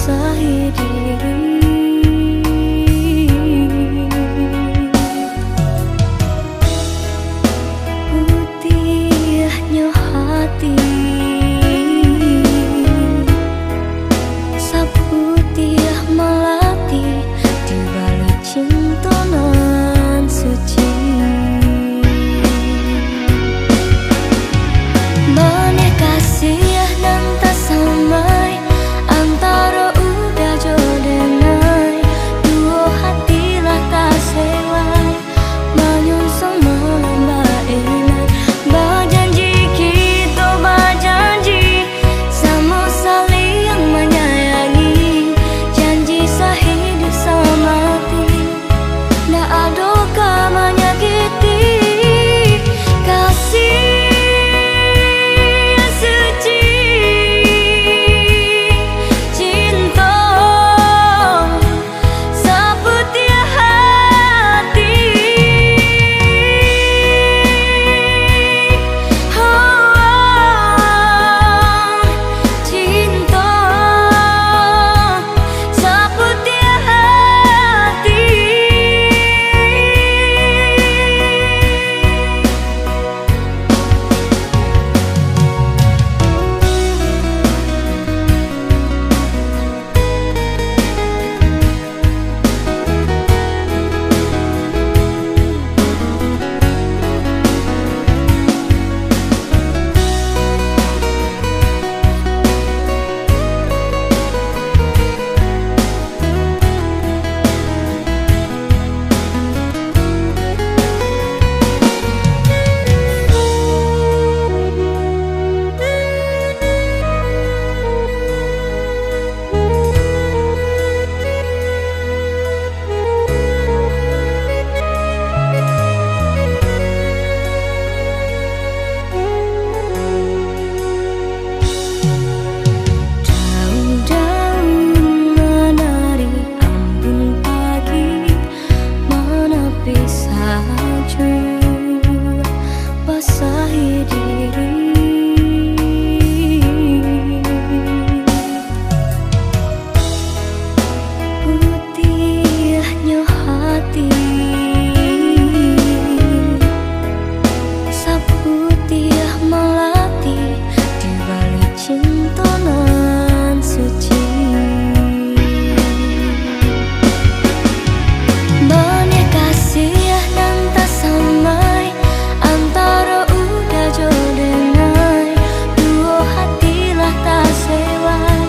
basahi diri. Putihnya hati, saputih melati di balik cinta nan suci. Banyak kasih nan tak samai antara udah jodenai, dua hati lah tak sewai menyongsong malam bainai. Berjanji kita berjanji sama saling menyayangi, janji sehidup semati, tak ada kau menyakiti. Kasih basahi diri. Putihnya hati, saputih melati di balik cinta nan suci. Banyak kasih nan tak samai antara udah jodenai, dua hati lah tak sewai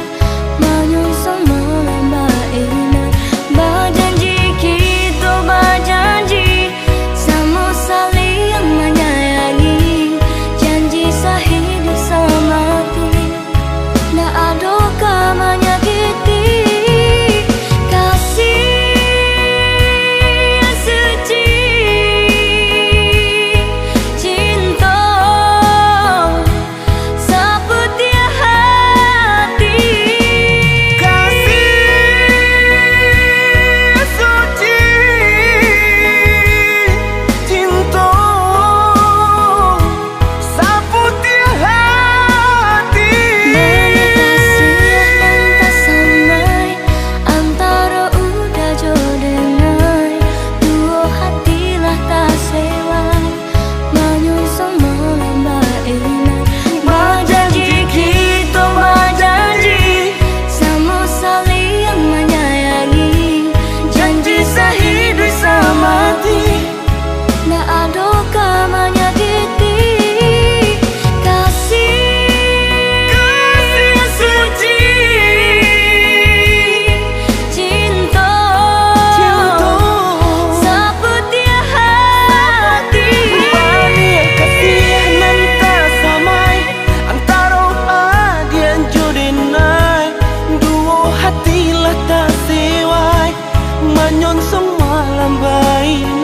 menyongsong malam bainai. Berjanji kita berjanji sama saling menyayangi, janji sehidup semati, tak ada kau menyakiti. menyongsong malam baik.